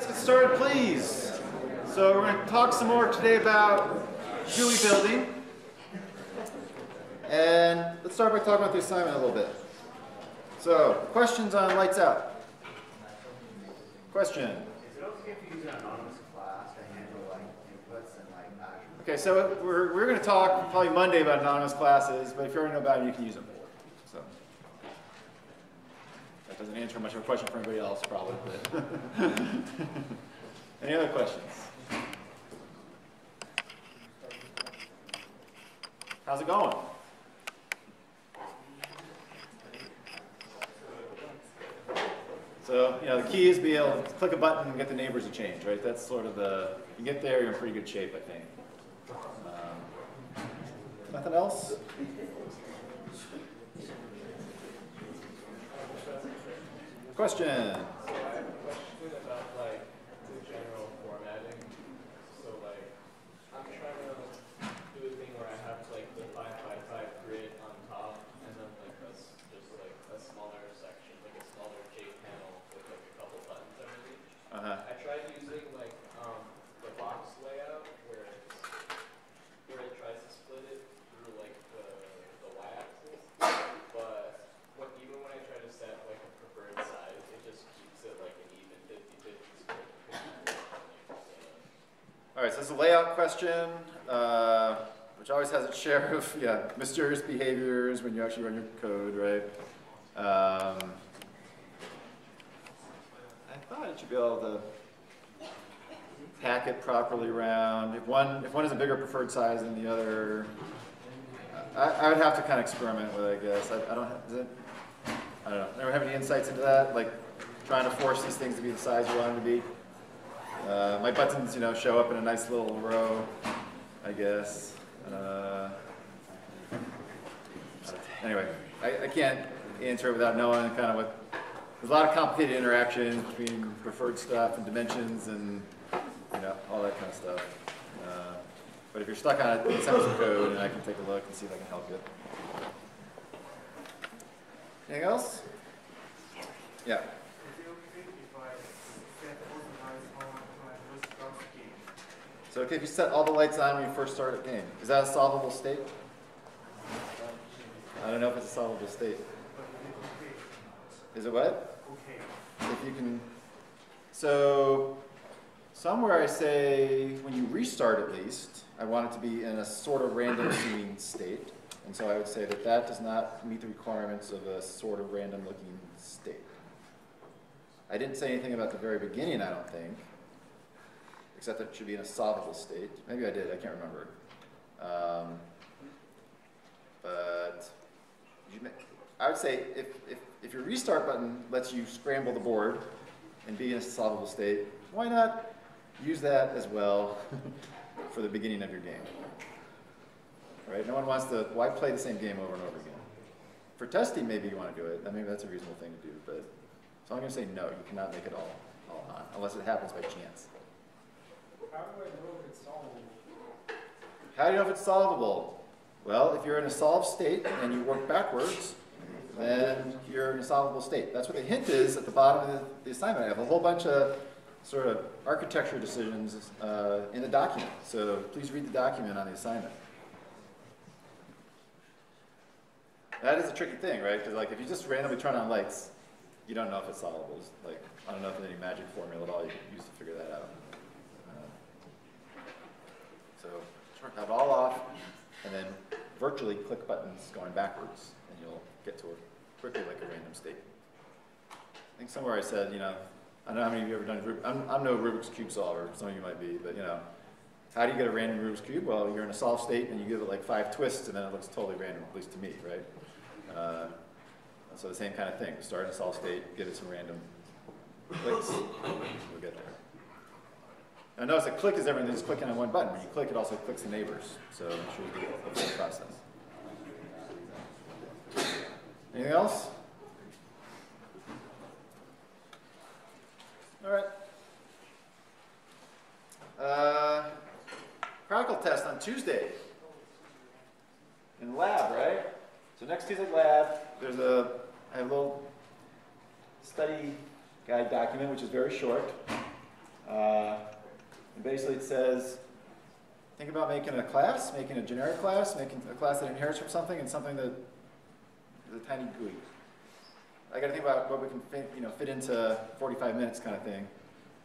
get started, please. So we're going to talk some more today about GUI building. And let's start by talking about the assignment a little bit. So, questions on lights out? Question? Is it okay if you use an anonymous class to handle like inputs and like actions? Okay, so we're going to talk probably Monday about anonymous classes, but if you already know about them, you can use them. So that doesn't answer much of a question for anybody else, probably. But any other questions? How's it going? So, the key is to be able to click a button and get the neighbors to change, right? That's sort of you get there, you're in pretty good shape, I think. Nothing else? Question? I have a question about like the general formatting. So like I'm trying to do a thing where I have like the 5x5 grid on top and then like just like a smaller section, like a smaller J panel with like a couple buttons underneath. I tried using like the box layout where it tries to split it through like the y-axis, but even when I try to set like a preferred size, it just keeps it like an even 50-50 split. All right, so this is a layout question, which always has its share of mysterious behaviors when you actually run your code, right? I thought it should be able to pack it properly around. If one is a bigger preferred size than the other, I would have to kind of experiment with it, I guess. I don't know. Never have any insights into that, like trying to force these things to be the size you want them to be. My buttons, show up in a nice little row, I guess. Anyway, I can't answer it without knowing kind of what. There's a lot of complicated interactions between preferred stuff and dimensions and all that kind of stuff. But if you're stuck on it, send me some code and I can take a look and see if I can help you. Anything else? Yeah. So okay, if you set all the lights on when you first start a game, is that a solvable state? I don't know if it's a solvable state. Is it what? Okay. If you can. So somewhere I say when you restart at least, I want it to be in a sort of random seeming state. And so I would say that does not meet the requirements of a sort of random looking state. I didn't say anything about the very beginning, I don't think, except that it should be in a solvable state. Maybe I did, I can't remember. But I would say if your restart button lets you scramble the board and be in a solvable state, why not use that as well for the beginning of your game? Right? No one wants to, why play the same game over and over again? For testing, maybe you want to do it. Maybe that's a reasonable thing to do. But so I'm going to say no, you cannot make it all on, unless it happens by chance. How do I know if it's solvable? How do you know if it's solvable? Well, if you're in a solved state and you work backwards, then you're in a solvable state. That's what the hint is at the bottom of the assignment. I have a whole bunch of sort of architecture decisions in the document. So please read the document on the assignment. That is a tricky thing, right? Because like if you just randomly turn on lights, you don't know if it's solvable. It's like, I don't know if there's any magic formula at all you can use to figure that out. So have it all off, and then virtually click buttons going backwards, and you'll get to it quickly like a random state. I think somewhere I said, I don't know how many of you have ever done I'm no Rubik's Cube solver, some of you might be, but how do you get a random Rubik's Cube? Well, you're in a solved state and you give it like 5 twists and then it looks totally random, at least to me, right? So the same kind of thing. Start in a solved state, give it some random clicks, you'll get there. Now notice that click is everything, just clicking on one button. When you click, it also clicks the neighbors. So make sure you do the whole process. Anything else? All right. Practical test on Tuesday in the lab, right? So next Tuesday lab, I have a little study guide document, which is very short. And basically it says, think about making a class, making a generic class, making a class that inherits from something, and something that is a tiny GUI. I got to think about what we can fit into 45 minutes kind of thing,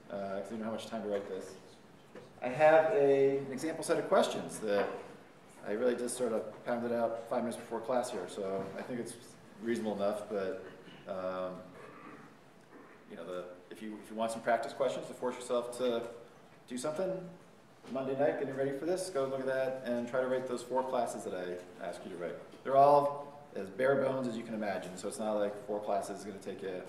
because I don't know how much time to write this. I have an example set of questions that I really just sort of pounded out 5 minutes before class here, so I think it's reasonable enough, but if you want some practice questions to force yourself to do something, Monday night, getting ready for this, go look at that and try to write those 4 classes that I asked you to write. They're all as bare bones as you can imagine, so it's not like 4 classes is going to take you,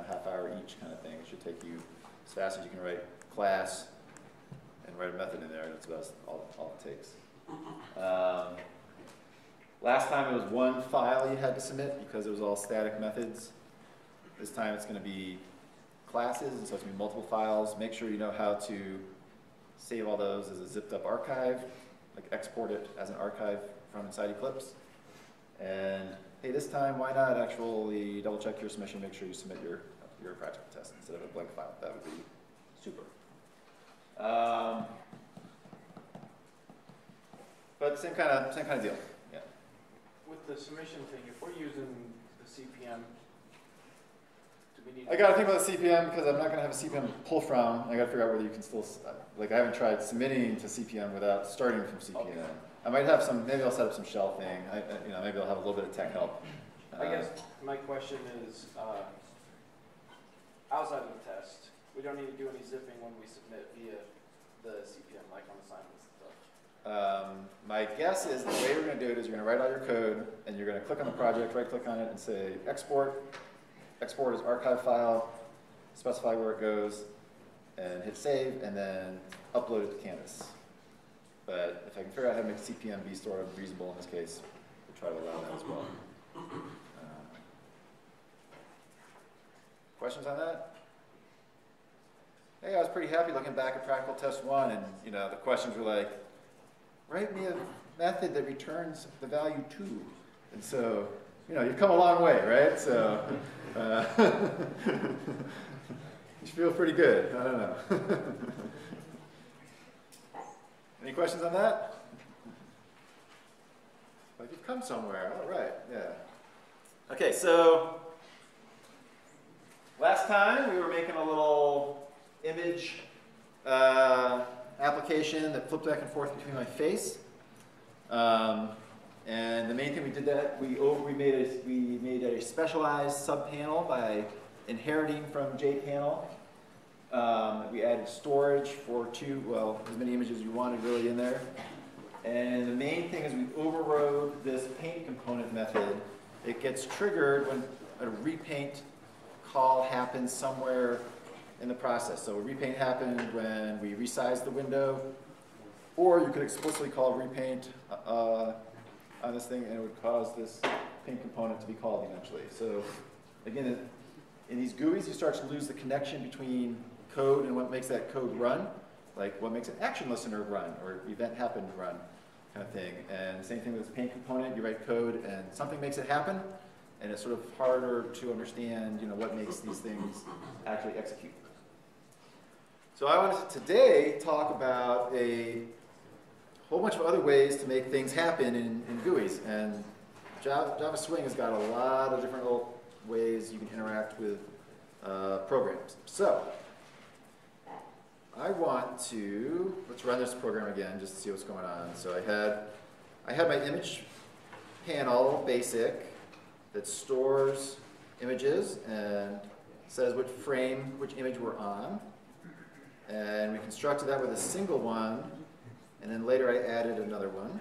half hour each kind of thing. It should take you as fast as you can write class and write a method in there, and that's about all it takes. Last time it was 1 file you had to submit because it was all static methods. This time it's going to be classes, and so it's going to be multiple files. Make sure you know how to save all those as a zipped up archive, like export it as an archive from inside Eclipse. And hey, this time, why not actually double check your submission, make sure you submit your practical test instead of a blank file. That would be super. But same kind of deal. Yeah. With the submission thing, if we're using the CPM, do we need? I got to think about the CPM because I'm not going to have a CPM to pull from. I got to figure out whether you can still, like I haven't tried submitting to CPM without starting from CPM. Okay. I might have some, maybe I'll set up some shell thing. Maybe I'll have a little bit of tech help. I guess my question is, outside of the test, we don't need to do any zipping when we submit via the CPM, like on assignments and stuff. My guess is the way we're going to do it is you're going to write all your code, and you're going to click on the project, right-click on it, and say export. Export as archive file, specify where it goes, and hit save, and then upload it to Canvas. But if I can figure out how to make CPM be sort of reasonable in this case, we'll try to allow that as well. Questions on that? Hey, I was pretty happy looking back at Practical Test 1, and the questions were like, write me a method that returns the value 2. And so, you've come a long way, right? So, you feel pretty good. I don't know. Any questions on that? Like you've come somewhere. All right, yeah. Okay, so last time we were making a little image application that flipped back and forth between my face. And the main thing we did that, we made a specialized subpanel by inheriting from JPanel. We added storage for as many images as you wanted really in there. And the main thing is we overrode this paint component method. It gets triggered when a repaint call happens somewhere in the process. So repaint happened when we resized the window, or you could explicitly call repaint on this thing, and it would cause this paint component to be called eventually. So again, in these GUIs, you start to lose the connection between code and what makes that code run, like what makes an action listener run or event happen run kind of thing. And same thing with this paint component, you write code and something makes it happen, and it's sort of harder to understand what makes these things actually execute. So I wanted to today talk about a whole bunch of other ways to make things happen in GUIs. And Java Swing has got a lot of different little ways you can interact with programs. So I want to, let's run this program again just to see what's going on. So I had my image panel basic that stores images and says which image we're on. And we constructed that with a single one, and then later I added another one.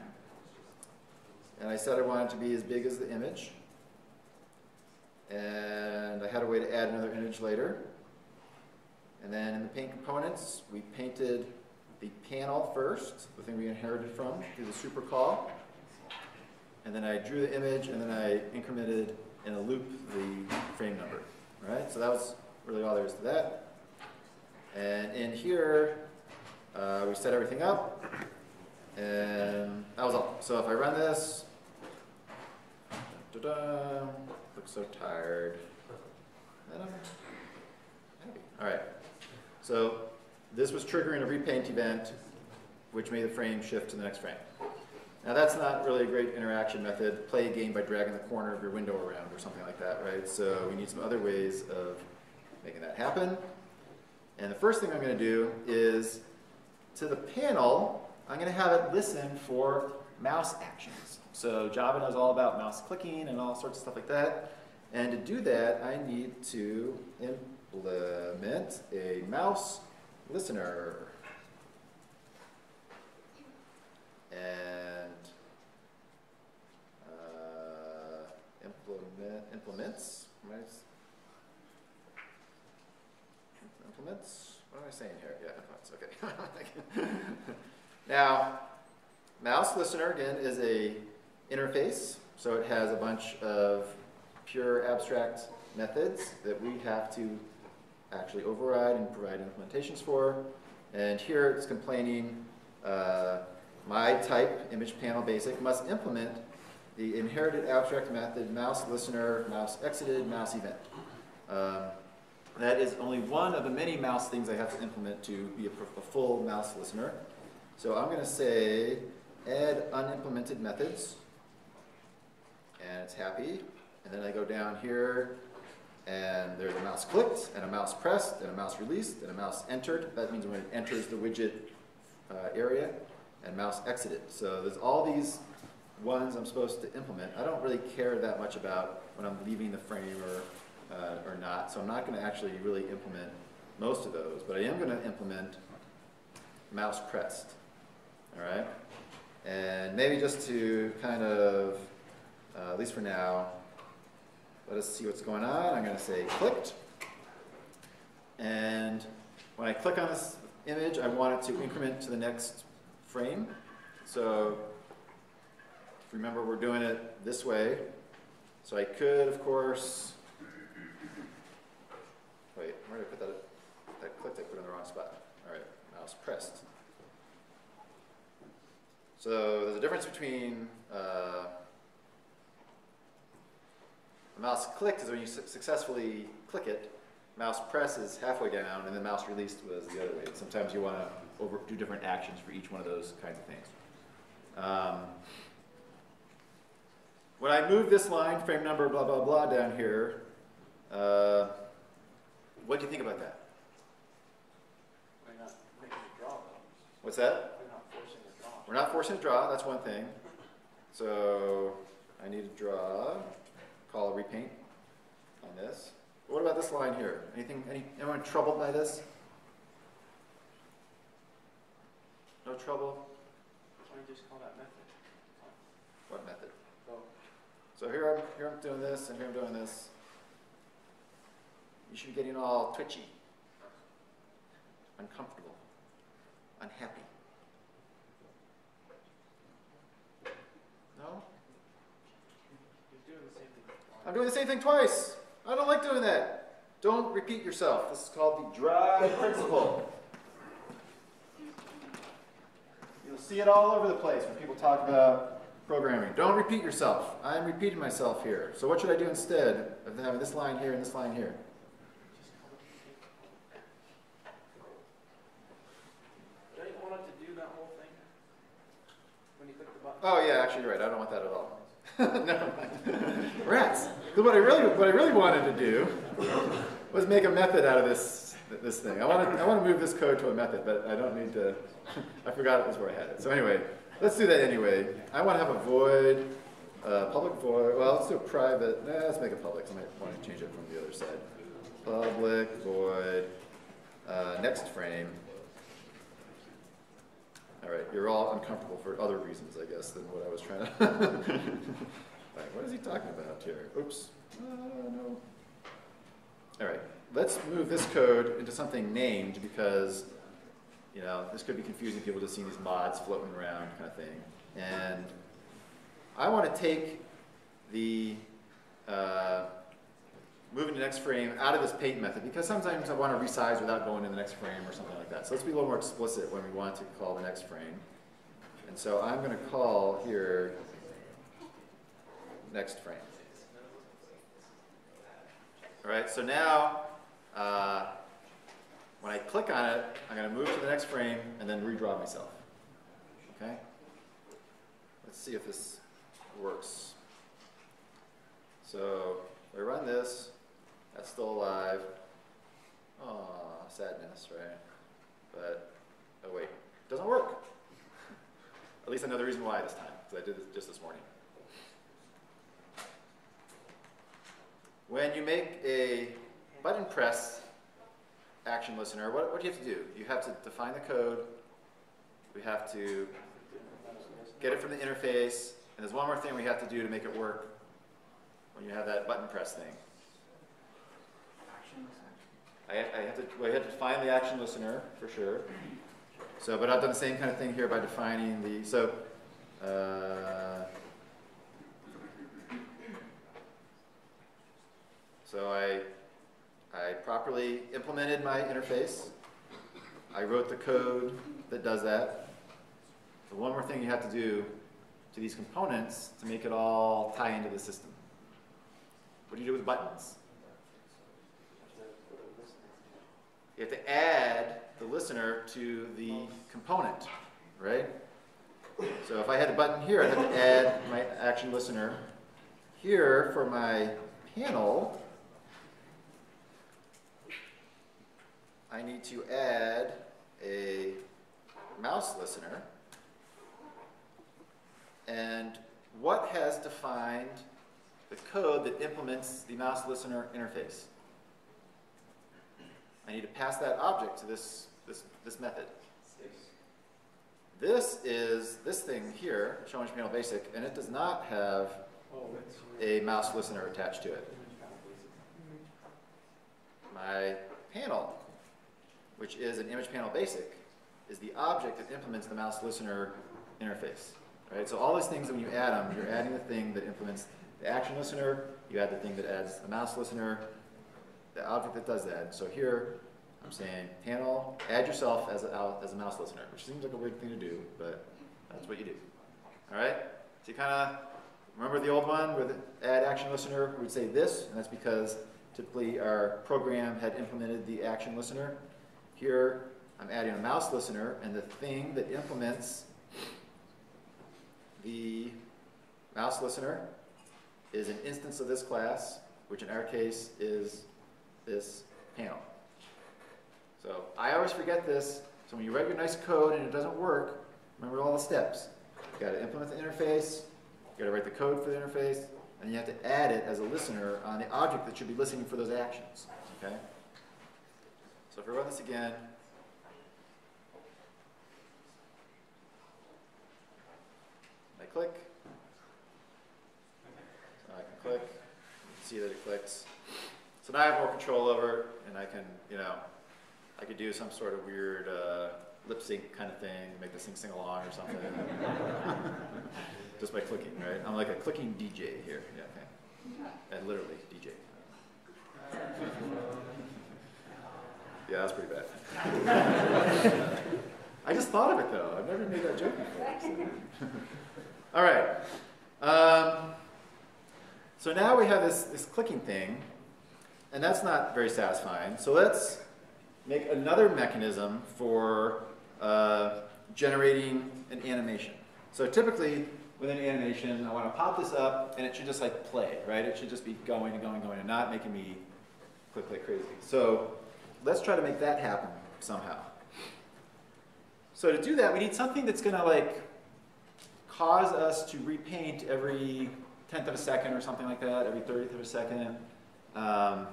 And I said I wanted it to be as big as the image. And I had a way to add another image later. And then in the paint components, we painted the panel first, the thing we inherited from, through the super call. And then I drew the image, and then I incremented in a loop the frame number. Right? So that was really all there is to that. And in here, we set everything up, and that was all. So if I run this, looks so tired. And I'm happy. All right. So this was triggering a repaint event, which made the frame shift to the next frame. Now that's not really a great interaction method. Play a game by dragging the corner of your window around or something like that, right? So we need some other ways of making that happen. And the first thing I'm going to do is, to the panel, I'm going to have it listen for mouse actions. So Java knows all about mouse clicking and all sorts of stuff like that. And to do that, I need to implement a mouse listener. And implements. What am I saying here? Yeah, implements. Okay. Now, mouse listener again is a interface, so it has a bunch of pure abstract methods that we have to actually override and provide implementations for. And here it's complaining my type, image panel basic, must implement the inherited abstract method mouse listener, mouse exited, mouse event. That is only one of the many mouse things I have to implement to be a full mouse listener. So I'm going to say add unimplemented methods, and it's happy. And then I go down here, and there's a mouse clicked, and a mouse pressed, and a mouse released, and a mouse entered. That means when it enters the widget area, and mouse exited. So there's all these ones I'm supposed to implement. I don't really care that much about when I'm leaving the frame or not, so I'm not going to actually really implement most of those, but I am going to implement mouse pressed. All right? And maybe just to kind of, at least for now, let us see what's going on. I'm going to say clicked. And when I click on this image, I want it to increment to the next frame. So if you remember, we're doing it this way. So I could, of course, wait, where did I put that? I clicked, I put it in the wrong spot. All right, mouse pressed. So there's a difference between mouse clicked is when you successfully click it. Mouse press is halfway down, and then mouse released was the other way. Sometimes you want to do different actions for each one of those kinds of things. When I move this line, frame number, blah, blah, blah, down here, what do you think about that? We're not making a draw, though. What's that? We're not forcing a draw. We're not forcing a draw, that's one thing. So I need to draw, call a repaint on this. What about this line here? Anyone troubled by this? No trouble? Why don't you just call that method? What method? Oh. So here I'm doing this, and here I'm doing this. You should be getting all twitchy, uncomfortable, unhappy. No? You're doing the same thing. I'm doing the same thing twice. I don't like doing that. Don't repeat yourself. This is called the dry principle. You'll see it all over the place when people talk about programming. Don't repeat yourself. I'm repeating myself here. So what should I do instead of having this line here and this line here? Don't you want it to do that whole thing when you click the button? Oh yeah, actually you're right. I don't want that at all. Never mind. Rats. What I really wanted to do was make a method out of this thing. I want to move this code to a method, but I don't need to. I forgot it was where I had it. So anyway, let's do that anyway. I want to have a void, public void. Well, let's do a private. Let's make it public. I might want to change it from the other side. Public void next frame. All right, you're all uncomfortable for other reasons, I guess, than what I was trying to. Like, what is he talking about here? Oops. No. All right, let's move this code into something named because, you know, this could be confusing people just seeing these mods floating around kind of thing. And I want to take the moving to the next frame out of this paint method because sometimes I want to resize without going to the next frame or something like that. So let's be a little more explicit when we want to call the next frame. And so I'm going to call here next frame. All right, so now When I click on it, I'm going to move to the next frame and then redraw myself. Okay? Let's see if this works. So we run this. That's still alive. Oh, sadness, right? But, oh wait, it doesn't work. At least I know the reason why this time, because I did this just this morning. When you make a button press action listener, what do you have to do? You have to define the code. We have to get it from the interface. And there's one more thing we have to do to make it work when you have that button press thing. I have to define the action listener for sure. So, but I've done the same kind of thing here by defining the, so I properly implemented my interface. I wrote the code that does that. The one more thing you have to do to these components to make it all tie into the system. What do you do with buttons? You have to add the listener to the component, right? So if I had a button here, I'd have to add my action listener. Here for my panel, I need to add a mouse listener. And what has defined the code that implements the mouse listener interface? I need to pass that object to this method. This is this thing here, show image panel basic, and it does not have a mouse listener attached to it. My panel, which is an image panel basic, is the object that implements the mouse listener interface. Right? So all these things, when you add them, you're adding the thing that implements the action listener, you add the thing that adds the mouse listener, the object that does that. So here, I'm saying panel, add yourself as a mouse listener, which seems like a weird thing to do, but that's what you do. All right? So you kind of remember the old one with add action listener, we would say this, and that's because typically our program had implemented the action listener. Here, I'm adding a mouse listener, and the thing that implements the mouse listener is an instance of this class, which in our case is this panel. So I always forget this, so when you write your nice code and it doesn't work, remember all the steps. You've got to implement the interface, you've got to write the code for the interface, and you have to add it as a listener on the object that should be listening for those actions. Okay? So if we run this again, I click, so I can click, see that it clicks. So now I have more control over it, and I can, I could do some sort of weird lip sync kind of thing, make this thing sing along or something. Just by clicking, right? I'm like a clicking DJ here. Yeah, okay. And literally DJ. Yeah, that's pretty bad. I just thought of it though. I've never made that joke before. So. All right. So now we have this clicking thing, and that's not very satisfying. So let's make another mechanism for generating an animation. So typically, with an animation, I want to pop this up, and it should just like play, right? It should just be going and going and going, and not making me click like crazy. So let's try to make that happen somehow. So to do that, we need something that's going to like cause us to repaint every 10th of a second or something like that, every 30th of a second. I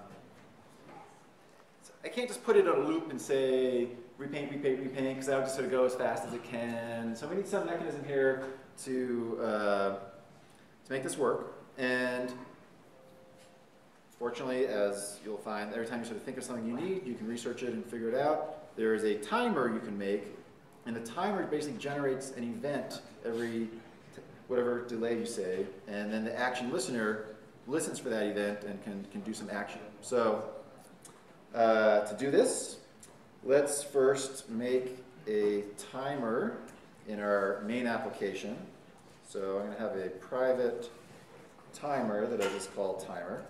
can't just put it on a loop and say repaint, repaint, repaint, because that would just sort of go as fast as it can. So we need some mechanism here to make this work. And fortunately, as you'll find, every time you sort of think of something you need, you can research it and figure it out. There is a timer you can make, and the timer basically generates an event every whatever delay you say, and then the action listener listens for that event and can do some action. So to do this, let's first make a timer in our main application. So I'm going to have a private timer that I just call timer.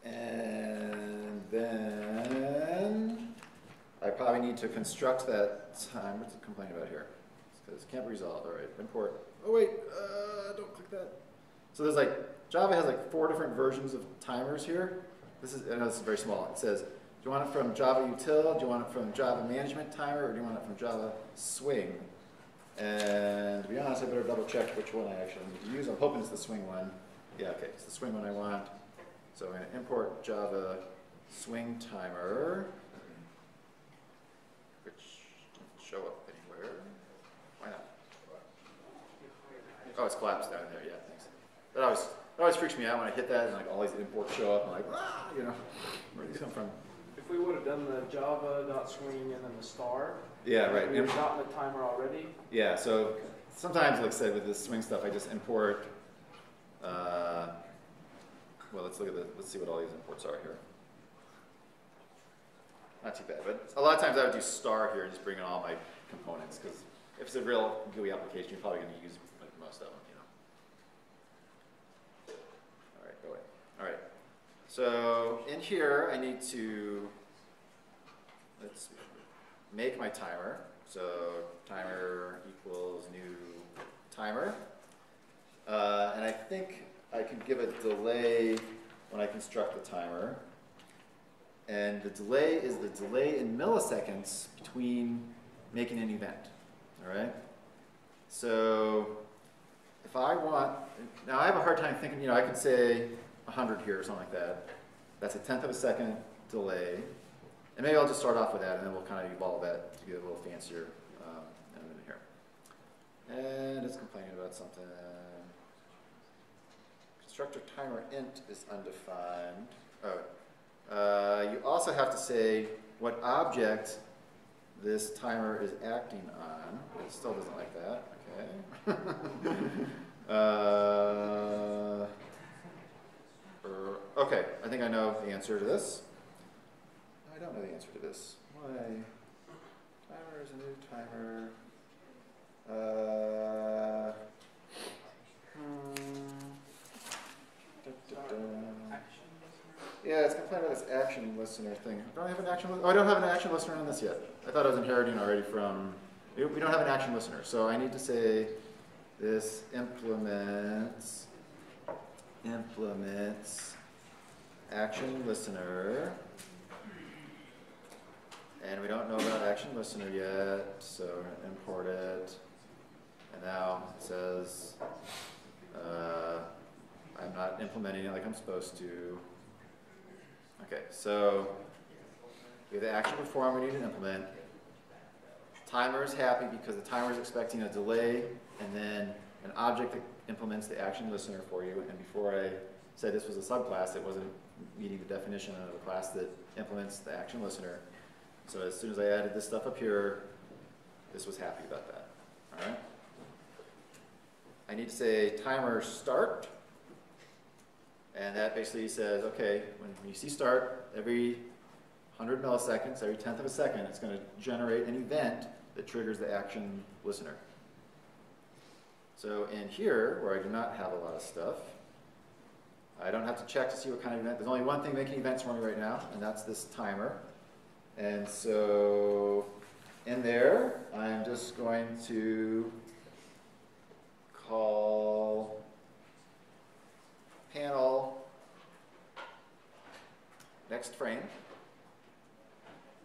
And then how I need to construct that time. What's it complaining about here? Because it can't be resolved. All right, import. Oh wait, don't click that. So there's like, Java has like 4 different versions of timers here. I know this is very small. It says, do you want it from Java util? Do you want it from Java management timer? Or do you want it from Java swing? And to be honest, I better double check which one I actually need to use. I'm hoping it's the swing one. Yeah, okay, it's the swing one I want. So I'm going to import Java swing timer, which didn't show up anywhere. Why not? Oh, it's collapsed down there. Yeah, thanks. That always freaks me out when I hit that and like all these imports show up. I'm like, ah, you know, where do these come from? If we would have done the java.swing and then the star, Yeah, right. we would have gotten the timer already. Yeah, so sometimes, like I said, with this swing stuff, I just import. Well, let's see what all these imports are here. Not too bad, but a lot of times I would do star here and just bring in all my components, because if it's a real GUI application, you're probably going to use like most of them, you know. All right, go away. All right. So in here, I need to make my timer. So timer equals new timer, and I think I can give a delay when I construct the timer. And the delay is the delay in milliseconds between making an event, all right? So if I want, now I have a hard time thinking, you know, I could say 100 here or something like that. That's a 1/10 of a second delay. And maybe I'll just start off with that and then we'll kind of evolve that to get a little fancier in a minute here. And it's complaining about something. Constructor timer int is undefined. Oh, you also have to say what object this timer is acting on. It still doesn't like that. Okay. Okay, I think I know the answer to this. I don't know the answer to this. Why? Timer is a new timer. Yeah, it's complaining about this action listener thing. Don't I have an action listener? Oh, I don't have an action listener on this yet. I thought I was inheriting already from, we don't have an action listener. So I need to say this implements action listener. And we don't know about action listener yet, so we're going to import it. And now it says I'm not implementing it like I'm supposed to. Okay, so we have the action perform we need to implement. Timer is happy because the timer is expecting a delay and then an object that implements the action listener for you. And before I said this was a subclass, it wasn't meeting the definition of a class that implements the action listener. So as soon as I added this stuff up here, this was happy about that. All right. I need to say timer start. And that basically says, okay, when you see start, every 100 milliseconds, every 1/10 of a second, it's going to generate an event that triggers the action listener. So in here, where I do not have a lot of stuff, I don't have to check to see what kind of event. There's only one thing making events for me right now, and that's this timer. And so in there, I'm just going to call panel next frame,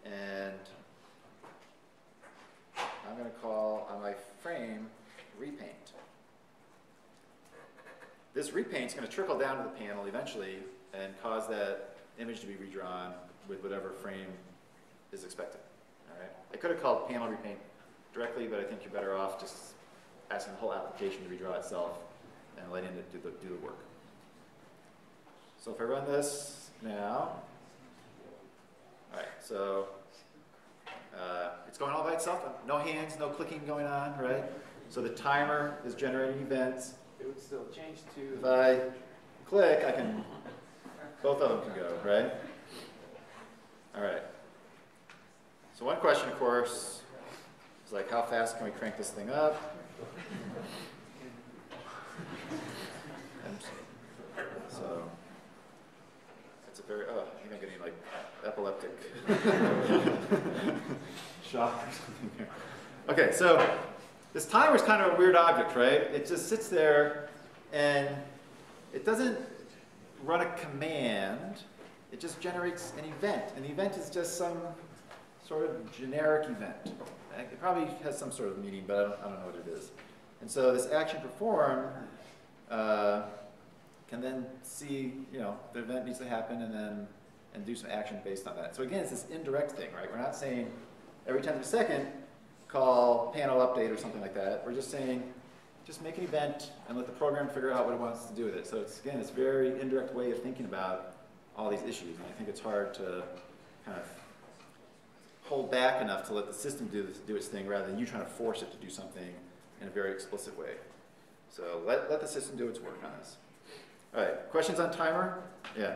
and I'm going to call on my frame repaint. This repaint is going to trickle down to the panel eventually and cause that image to be redrawn with whatever frame is expected. All right. I could have called panel repaint directly, but I think you're better off just asking the whole application to redraw itself and letting it do the work. So if I run this now, all right, so it's going all by itself. No hands, no clicking going on, right? So the timer is generating events. It would still change to. If I click, I can, both of them can go, right? All right. So one question, of course, is like, how fast can we crank this thing up? And so it's a very, I think I'm getting like epileptic shock or something here. Okay, so this timer is kind of a weird object, right? It just sits there and it doesn't run a command. It just generates an event. And the event is just some sort of generic event. It probably has some sort of meaning, but I don't know what it is. And so this action perform can then see, the event needs to happen and do some action based on that. So again, it's this indirect thing, right? We're not saying every 10th of a second call panel update or something like that. We're just saying, just make an event and let the program figure out what it wants to do with it. So it's, again, it's a very indirect way of thinking about all these issues. And I think it's hard to kind of hold back enough to let the system do its thing rather than you trying to force it to do something in a very explicit way. So let the system do its work on this. All right, questions on timer? Yeah.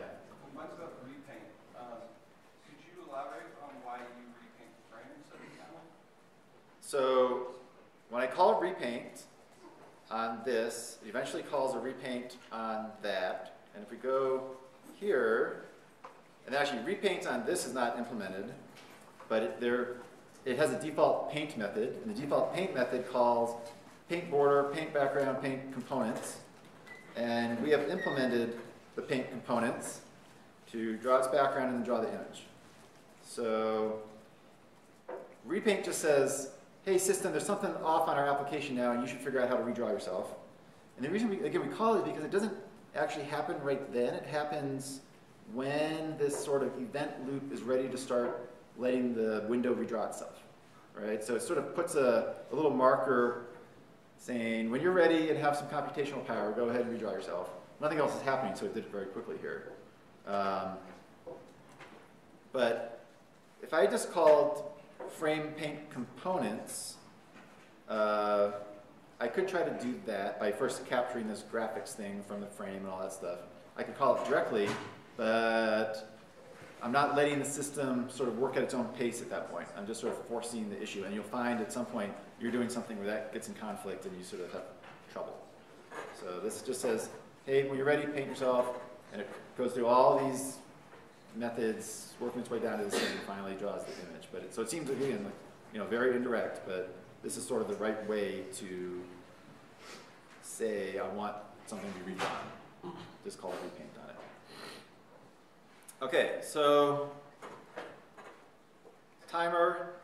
Mine's about repaint. Could you elaborate on why you repaint the frame instead of the panel? So when I call repaint on this, it eventually calls a repaint on that. And if we go here, and actually repaint on this is not implemented, but it has a default paint method, and the default paint method calls paint border, paint background, paint components. And we have implemented the paint components to draw its background and then draw the image. So repaint just says, hey system, there's something off on our application now and you should figure out how to redraw yourself. And the reason we call it is because it doesn't actually happen right then. It happens when this sort of event loop is ready to start letting the window redraw itself, right? So it sort of puts a little marker saying, when you're ready and have some computational power, go ahead and redraw yourself. Nothing else is happening, so it did it very quickly here. But if I just called frame paint components, I could try to do that by first capturing this graphics thing from the frame and all that stuff. I could call it directly, but I'm not letting the system sort of work at its own pace at that point. I'm just sort of forcing the issue. And you'll find at some point you're doing something where that gets in conflict and you sort of have trouble. So this just says, hey, when you're ready, paint yourself. And it goes through all these methods, working its way down to this thing, and finally draws the image. But so it seems, again, like, very indirect, but this is sort of the right way to say, I want something to be redrawn. Just call it repaint on it. Okay, so timer,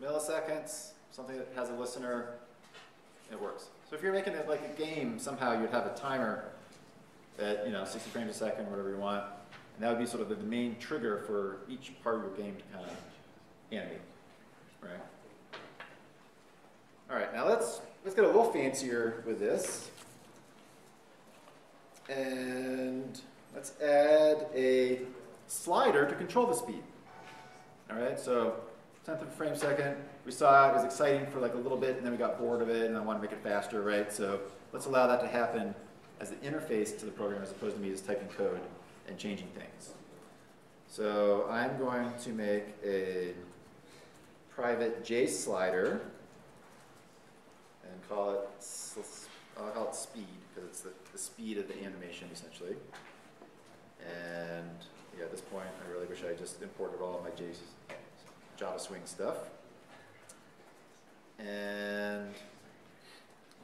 milliseconds, something that has a listener, it works. So if you're making it like a game, somehow you'd have a timer at 60 frames a second, whatever you want, and that would be sort of the main trigger for each part of your game to kind of animate, right? All right, now let's get a little fancier with this, and let's add a slider to control the speed. All right, so 10th of a frame second, we saw it was exciting for like a little bit, and then we got bored of it, and I want to make it faster, right? So let's allow that to happen as an interface to the program as opposed to me just typing code and changing things. So I'm going to make a private J slider and call it, I'll call it speed, because it's the speed of the animation essentially. And yeah, at this point, I really wish I just imported all of my Java Swing stuff. And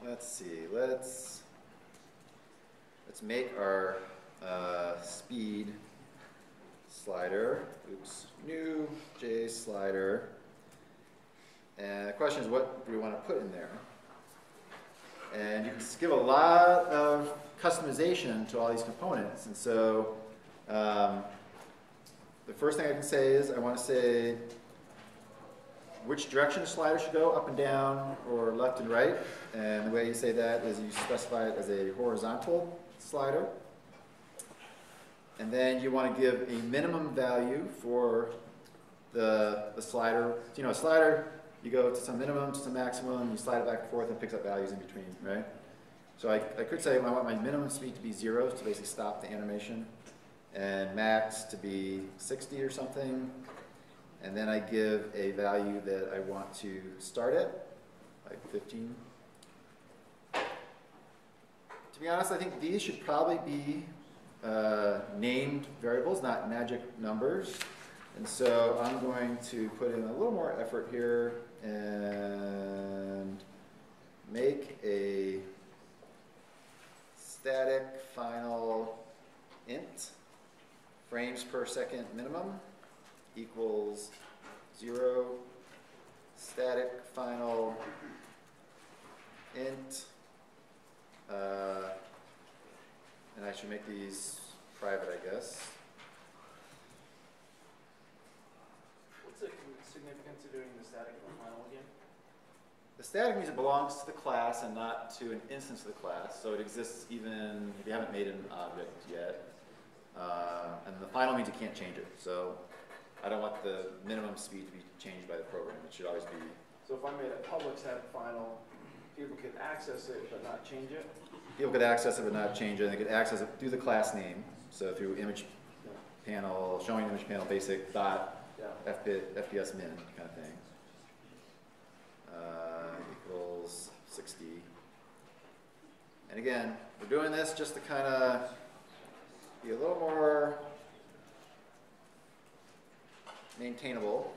let's see, let's make our speed slider. Oops, new J slider. And the question is, what do we want to put in there? And you can give a lot of customization to all these components. And so the first thing I can say is I want to say which direction the slider should go, up and down or left and right. And the way you say that is you specify it as a horizontal slider. And then you want to give a minimum value for the slider. So, a slider, you go to some minimum, to some maximum, you slide it back and forth and picks up values in between, right? So I could say I want my minimum speed to be 0 to basically stop the animation, and max to be 60 or something. And then I give a value that I want to start at, like 15. To be honest, I think these should probably be named variables, not magic numbers. And so I'm going to put in a little more effort here and make a static final int frames per second minimum equals 0 static final int, and I should make these private, I guess. What's the significance of doing the static and the final again? The static means it belongs to the class and not to an instance of the class, so it exists even if you haven't made an object yet. And the final means you can't change it, so I don't want the minimum speed to be changed by the program. It should always be. So if I made a public static final, people could access it but not change it? People could access it but not change it, and they could access it through the class name, so through image panel, showing image panel basic dot FPS min kind of thing. Equals 60. And again, we're doing this just to kind of be a little more maintainable.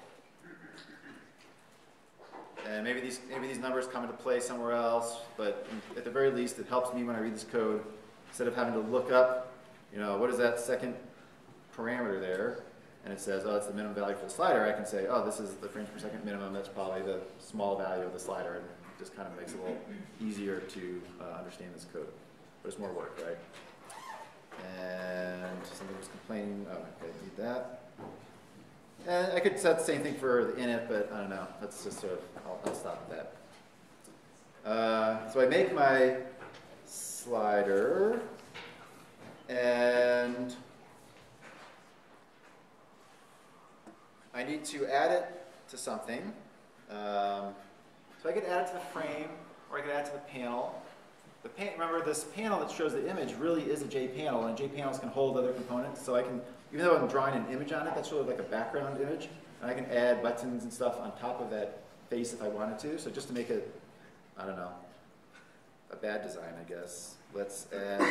And maybe these numbers come into play somewhere else, but at the very least, it helps me when I read this code. Instead of having to look up, what is that second parameter there? And it says, oh, it's the minimum value for the slider. I can say, oh, this is the frames per second minimum. That's probably the small value of the slider. And it just kind of makes it a little easier to understand this code. But it's more work, right? And somebody was complaining, oh, okay, need that. And I could set the same thing for the init, but I don't know. Let's just sort of, I'll stop at that. So I make my slider, and I need to add it to something. So I could add it to the frame, or I could add it to the panel. Remember, this panel that shows the image really is a JPanel, and JPanels can hold other components. So I can, even though I'm drawing an image on it, that's sort of like a background image, and I can add buttons and stuff on top of that face if I wanted to. So just to make it, I don't know, a bad design, I guess, let's add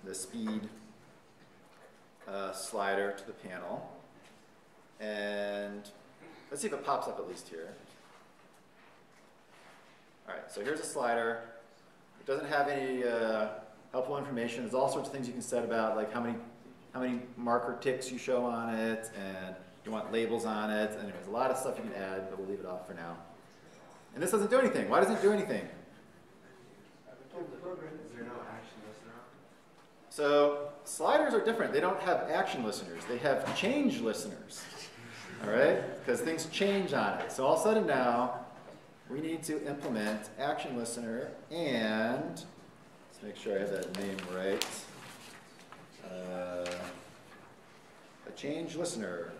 the speed slider to the panel. And let's see if it pops up at least here. All right, so here's a slider. It doesn't have any helpful information. There's all sorts of things you can set about, like how many marker ticks you show on it, and you want labels on it. And there's a lot of stuff you can add, but we'll leave it off for now. And this doesn't do anything. Why doesn't it do anything? Is there no action listener? So sliders are different. They don't have action listeners. They have change listeners. All right? Because things change on it. So all of a sudden now, we need to implement action listener, and let's make sure I have that name right. A change listener.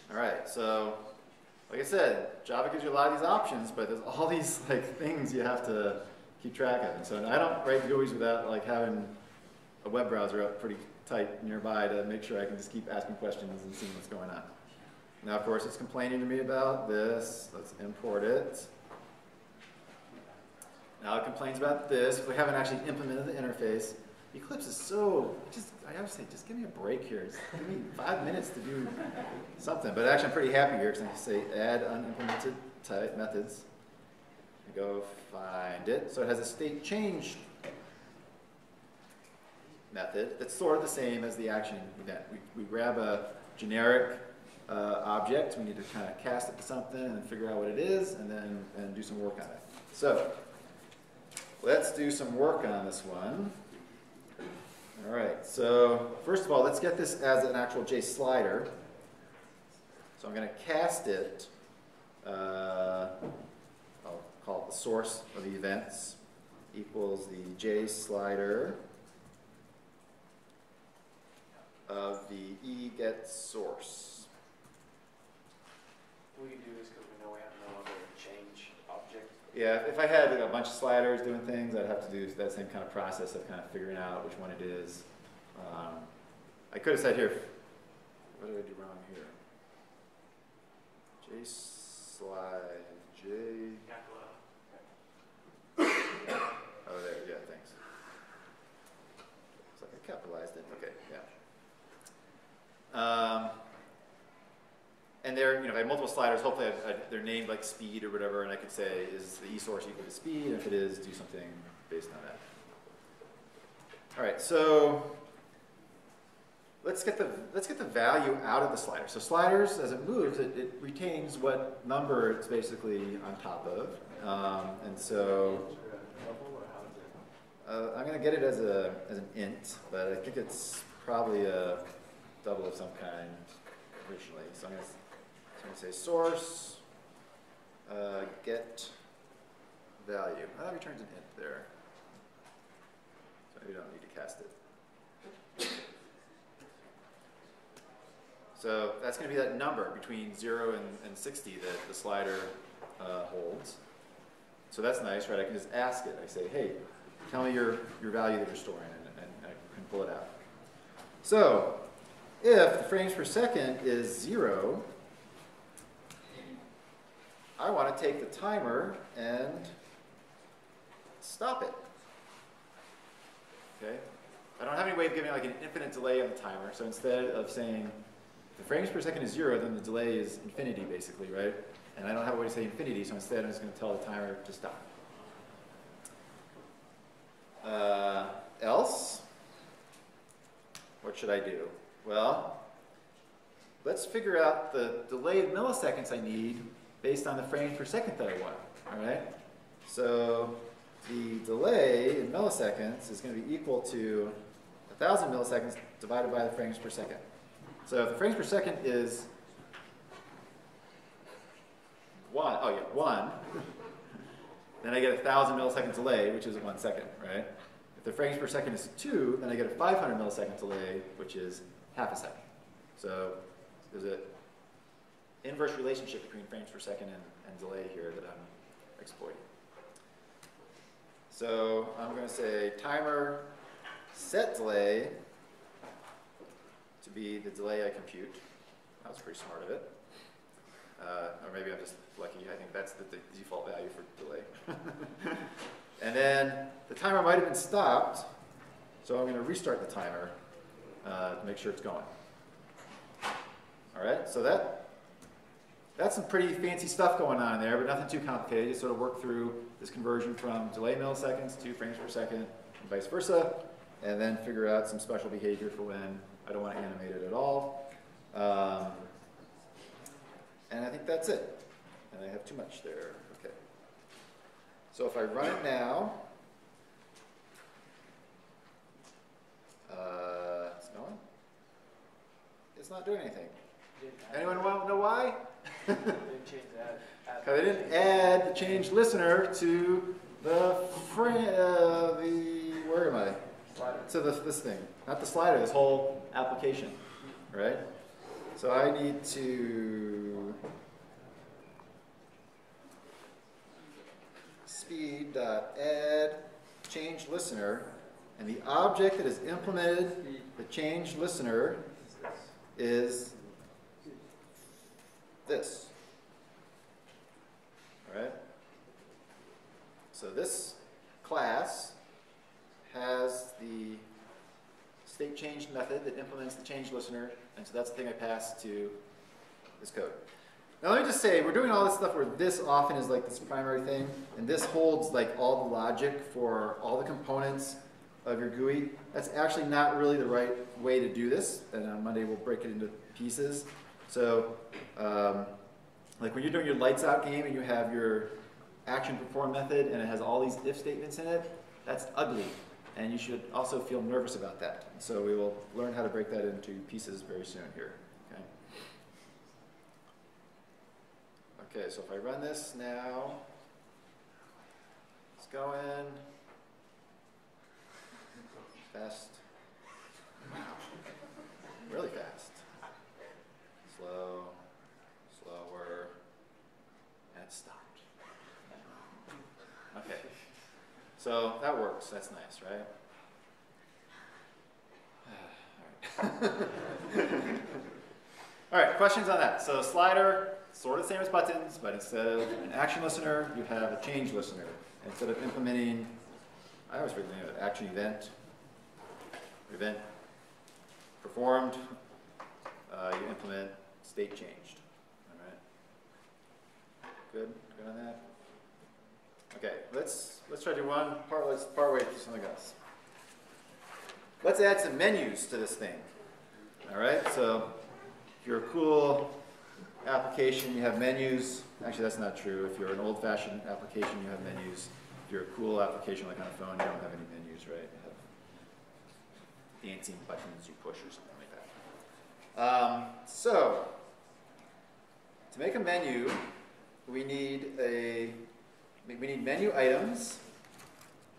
All right, so like I said, Java gives you a lot of these options, but there's all these things you have to keep track of. And so I don't write GUIs without having a web browser up pretty tight nearby to make sure I can just keep asking questions and seeing what's going on. Now, of course, it's complaining to me about this. Let's import it. Now it complains about this. If we haven't actually implemented the interface, Eclipse is so, I have to say, just give me a break here. Just give me 5 minutes to do something. But actually, I'm pretty happy here because I can say add unimplemented type methods. I go find it. So it has a state change method that's sort of the same as the action event. We grab a generic object. We need to kind of cast it to something and figure out what it is, and then do some work on it. So let's do some work on this one. All right, so first of all, let's get this as an actual JSlider. So I'm going to cast it, I'll call it the source of the events, equals the JSlider of the eGetSource. We can do this because we know we have no other change object. Yeah, if I had a bunch of sliders doing things, I'd have to do that same kind of process of kind of figuring out which one it is. I could have said here, what did I do wrong here? JSlide, oh, there, yeah, thanks. Looks like I I capitalized it? Okay, yeah. And they're, you know, if I have multiple sliders, hopefully they're named like speed or whatever, and I could say, is the e-source equal to speed? And if it is, do something based on that. All right, so let's get the value out of the slider. So sliders, as it moves, it retains what number it's basically on top of. And so I'm going to get it as an int, but I think it's probably a double of some kind originally. So I'm going to say source get value. That returns an int there. So maybe we don't need to cast it. So that's going to be that number between 0 and 60 that the slider holds. So that's nice, right? I can just ask it. I say, hey, tell me your value that you're storing, and I can pull it out. So if the frames per second is 0, I want to take the timer and stop it. Okay? I don't have any way of giving like an infinite delay on the timer, so instead of saying the frames per second is 0, then the delay is infinity, basically, right? And I don't have a way to say infinity, so instead I'm just going to tell the timer to stop. Else, what should I do? Well, let's figure out the delay of milliseconds I need based on the frames per second that I want, all right? So the delay in milliseconds is going to be equal to 1,000 milliseconds divided by the frames per second. So if the frames per second is 1, then I get 1,000 millisecond delay, which is 1 second, right? If the frames per second is 2, then I get a 500 millisecond delay, which is half a second. So there's an inverse relationship between frames per second and delay here that I'm exploiting. So I'm going to say timer set delay to be the delay I compute. That was pretty smart of it. Or maybe I'm just lucky. I think that's the default value for delay. And then the timer might have been stopped, so I'm going to restart the timer to make sure it's going. All right, so that's some pretty fancy stuff going on in there, but nothing too complicated. You sort of work through this conversion from delay milliseconds to frames per second and vice versa, and then figure out some special behavior for when I don't want to animate it at all. And I think that's it. And I have too much there. Okay. So if I run it now, it's going. It's not doing anything. Anyone want to know why? Didn't change that. Because I didn't add the change listener to the where am I? Slider. To this thing, not the slider. This whole application, right? So I need to speed.add change listener, and the object that has implemented the change listener is this. All right? So this class has the state change method that implements the change listener, and so that's the thing I pass to this code. Now let me just say, we're doing all this stuff where this often is like this primary thing, and this holds like all the logic for all the components of your GUI. That's actually not really the right way to do this, and on Monday we'll break it into pieces. So like when you're doing your lights out game and you have your action perform method and it has all these if statements in it, that's ugly. And you should also feel nervous about that. So we will learn how to break that into pieces very soon here. Okay, okay, so if I run this now, it's going fast. Wow, really fast. Slow, slower, and it stopped. Okay. So that works. That's nice, right? All right. All right, questions on that? So slider, sort of the same as buttons, but instead of an action listener, you have a change listener. Instead of implementing, I always forget the name of it, action event. Event performed, you implement state changed. All right. Good on that? Okay, let's try to do one part, let's part way through something else. Let's add some menus to this thing. All right, so if you're a cool application, you have menus. Actually, that's not true. If you're an old-fashioned application, you have menus. If you're a cool application like on a phone, you don't have any menus, right? You have dancing buttons you push or something like that. So, to make a menu, we need menu items,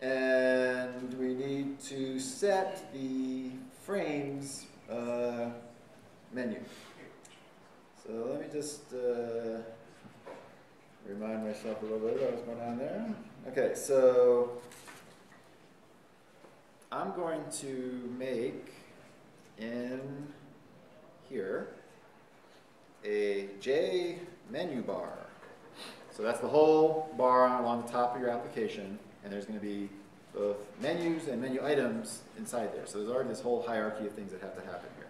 and we need to set the frames menu. So let me just remind myself a little bit about what's going on there. Okay, so I'm going to make in here a J menu bar. So that's the whole bar along the top of your application, and there's going to be both menus and menu items inside there. So there's already this whole hierarchy of things that have to happen here.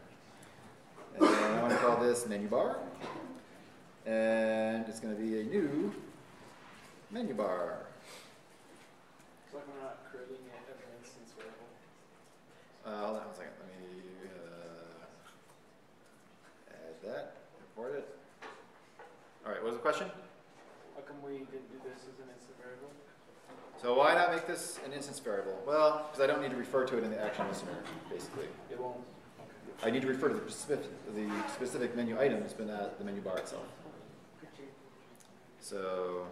And I want to call this menu bar, and it's going to be a new menu bar. It's like we're not creating it as an instance variable. Hold on one second. Let me add that, import it. All right, what was the question? How come we didn't do this as an instant variable? So why not make this an instance variable? Well, because I don't need to refer to it in the action listener, basically. It won't. I need to refer to the specific menu items, but not the menu bar itself. So,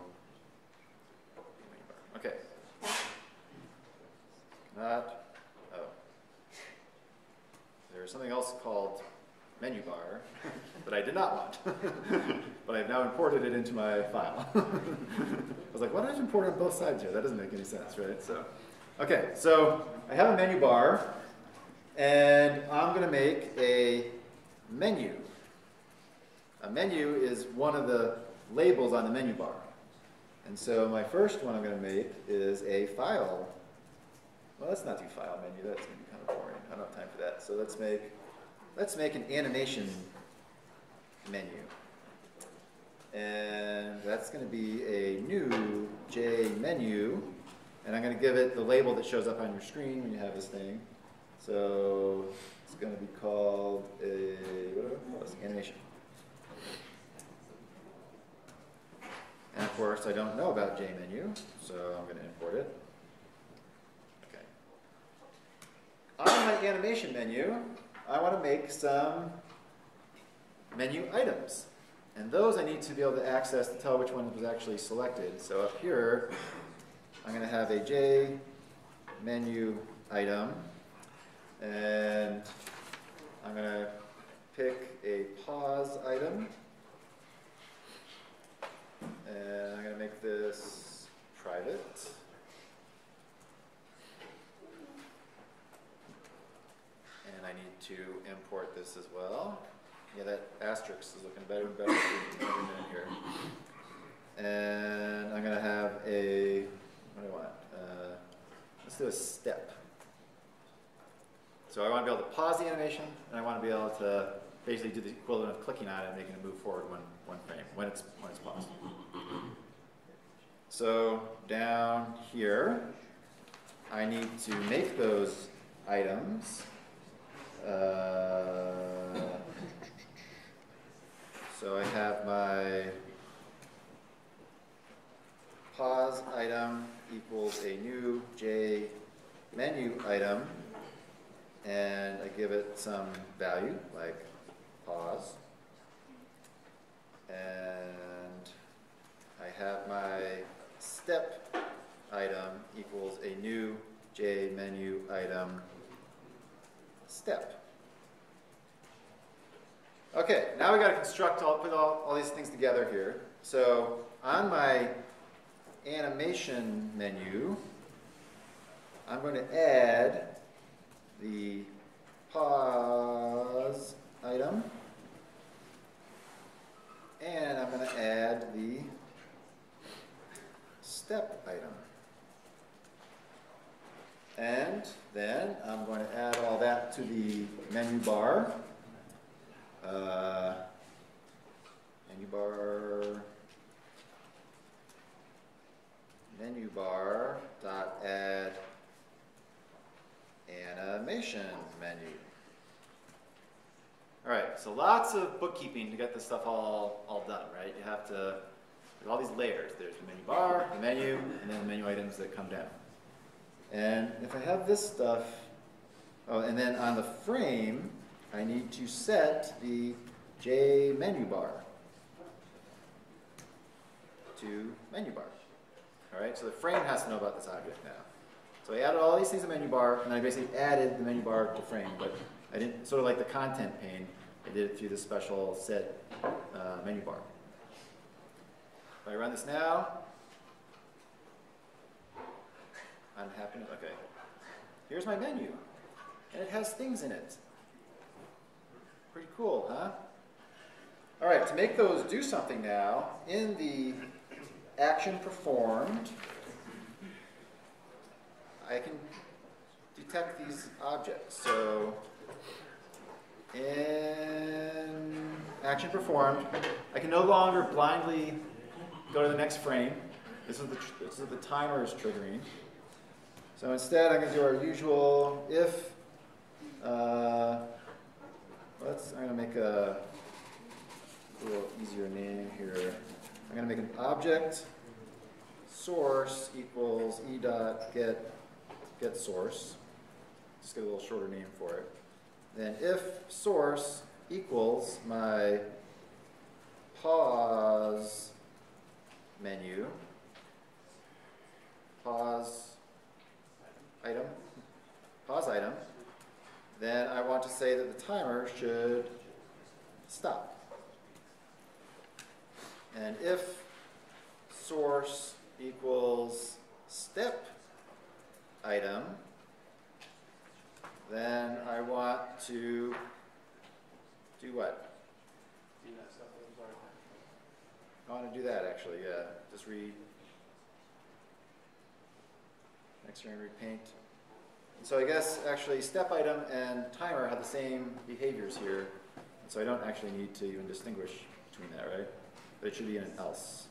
okay. There's something else called menu bar that I did not want, but I've now imported it into my file. I was like, why don't I import it on both sides here? That doesn't make any sense, right? So, okay, so I have a menu bar, and I'm going to make a menu. A menu is one of the labels on the menu bar. And so my first one I'm going to make is a file. Well, let's not do file menu. That's going to be kind of boring. I don't have time for that. So let's make an animation menu. And that's going to be a new J menu. And I'm going to give it the label that shows up on your screen when you have this thing. So it's going to be called a animation. And of course, I don't know about JMenu, so I'm going to import it. Okay. On my animation menu, I want to make some menu items. And those I need to be able to access to tell which one was actually selected. So up here, I'm going to have a JMenu item. And I'm going to pick a pause item. And I'm going to make this private. And I need to import this as well. Yeah, that asterisk is looking better and better every minute here. And I'm going to have a, what do I want? Let's do a step. So I want to be able to pause the animation, and I want to be able to basically do the equivalent of clicking on it and making it move forward one frame when it's paused. So down here, I need to make those items. So I have my pause item equals a new J menu item, and I give it some value like pause, and I have my step item equals a new J menu item step. Okay, now we got to construct put all these things together here. So on my animation menu, I'm going to add the pause item, and I'm going to add the step item. And then I'm going to add all that menu bar. Menu bar dot add animation menu. All right, so lots of bookkeeping to get this stuff all done, right? You have to, there's all these layers. There's the menu bar, the menu, and then the menu items that come down. And if I have this stuff, oh, and then on the frame, I need to set the J menu bar to menu bar. All right, so the frame has to know about this object now. So I added all these things to menu bar, and I basically added the menu bar to frame, but I didn't, sort of like the content pane, I did it through this special set menu bar. If I run this now, unhappy, okay. Here's my menu, and it has things in it. Pretty cool, huh? All right, to make those do something now, in the action performed, I can detect these objects. So in action performed, I can no longer blindly go to the next frame. This is the timer is triggering. So instead, I'm going to do our usual if. I'm going to make a little easier name here. I'm going to make an object source equals e dot get source. Just get a little shorter name for it. Then if source equals my pause menu, pause item, then I want to say that the timer should stop. And if source equals step item, then I want to do what? Do that stuff that was already. I want to do that actually, yeah. Just read. Next line, repaint. And so I guess actually step item and timer have the same behaviors here. And so I don't actually need to even distinguish between that, right? But it should be in an else.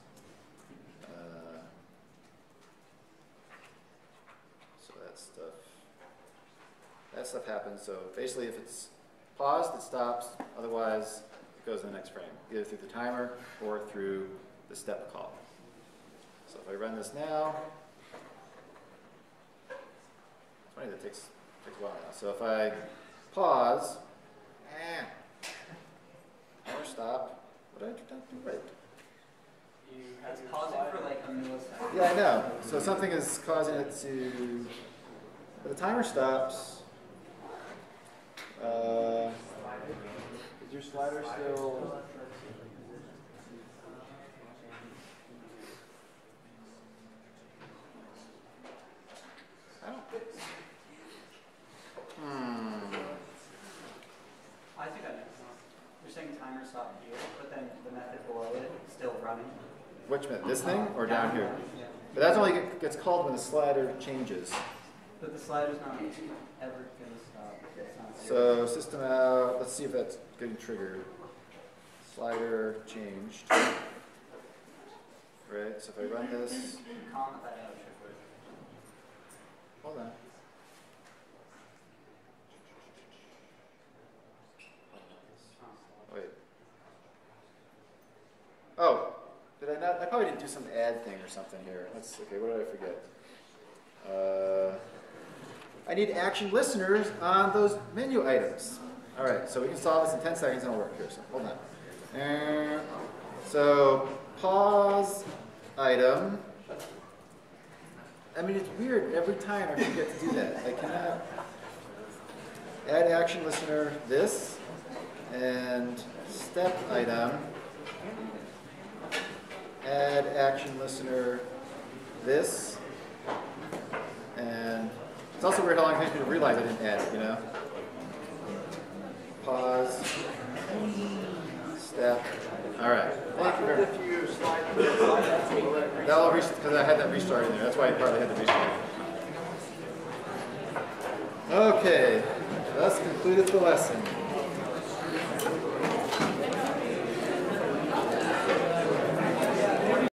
So that stuff happens. So basically if it's paused, it stops. Otherwise, it goes to the next frame, either through the timer or through the step call. So if I run this now, it's funny that takes a while now. So if I pause, or stop, what did I do right? You have It's your pausing slider. for like a millisecond. Yeah, I know. So something is causing it to, but the timer stops. Is your slider still? I don't. I think I know. You're saying timer stop here, but then the method below it is still running. Which method? This thing or down here? Yeah. But that's only gets called when the slider changes. But the slider's not ever going to stop. It's not So system out. Let's see if that's getting triggered. Slider changed. Right. So if I run this, comment that out. hold on. Wait. Oh, did I not? I probably didn't do some add thing or something here. Okay. What did I forget? I need action listeners on those menu items. All right, so we can solve this in 10 seconds and it'll work here. So hold on. So pause item. I mean, it's weird. Every time I forget to do that. I cannot add action listener this and step item. Add action listener this. And it's also weird how long it takes me to realize I didn't add it, you know? Pause. Step. All right. Thank you very much. If you slide that will let it That'll because I had that restart in there. That's why I probably had to restart. Okay. Thus concludeth the lesson.